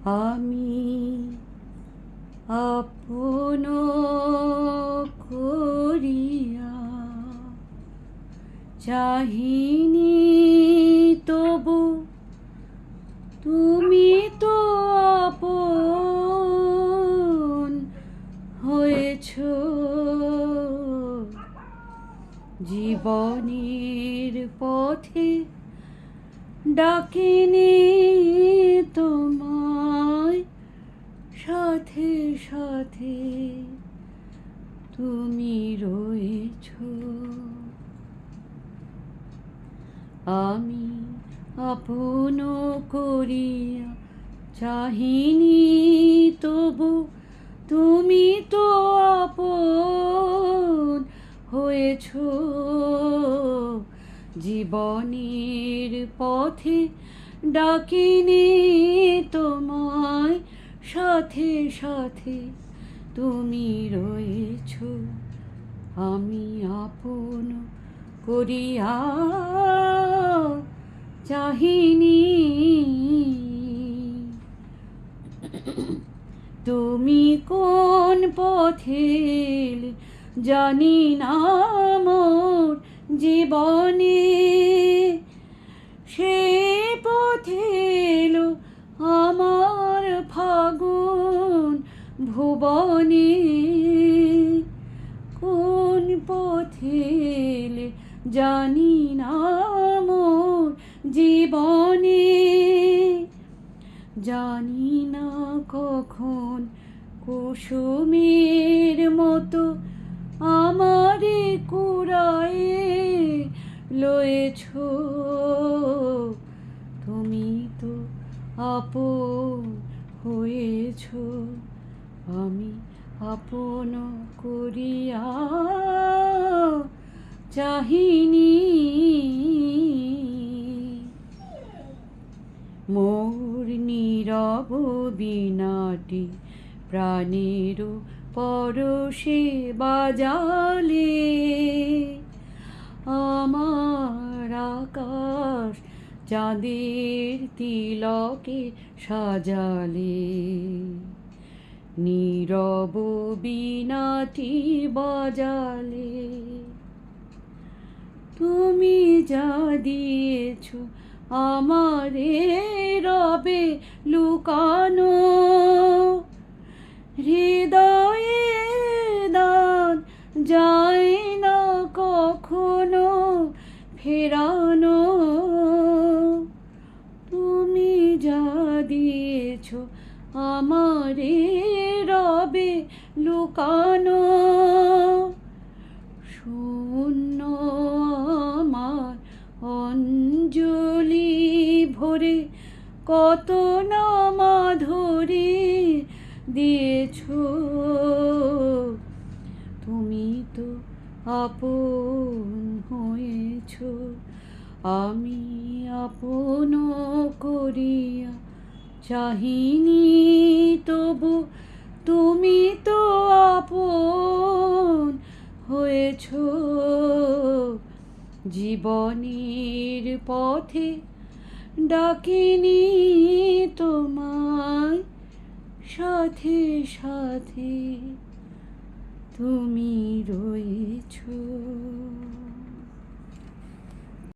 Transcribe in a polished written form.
আমি আপন করিয়া চাহিনি, তবু তুমি তো আপন হয়েছ। জীবনের পথে ডাকিনি তোমায়, সাথে সাথে তুমি রয়েছ। আমি আপন করিয়া চাহিনি, তবু তুমি তো আপন হয়েছ। জীবনের পথে ডাকিনি তোমায়, সাথে সাথে তুমি রয়েছ। আমি আপন করিয়া চাহিনি, তুমি কোন পথে জানি না মোর জীবনে, সে পথে এলো আমার ফাগুন ভুবনে। কোন পথে এলে জানি না মোর জীবনে, জানি না কখন কুসুমের মতো আমারে কুড়ায়ে লয়েছ। তুমি তো আপন হয়েছ। আমি আপন করিয়া চাহিনি, মোর নীরব বীণাটি প্রাণের পরশে বাজালে, আমার আকাশ চাঁদের তিলকে সাজালে। নীরব বীণাটি বাজালে, তুমি যা দিয়েছ আমারে রবে লুকানো। হৃদয়ে দান যায় না কখনো ফেরানো। তুমি যা দিয়েছ আমারে রবে লুকানো। শূন্য আমার অঞ্জলি ভরে কত না মাধুরী দিয়েছ। তুমি তো আপন হয়েছ। আমি আপন করিয়া চাহিনি, তবু তুমি তো আপন হয়েছ। জীবনের পথে ডাকিনি তোমায়, সাথে সাথে তুমি রয়েছ।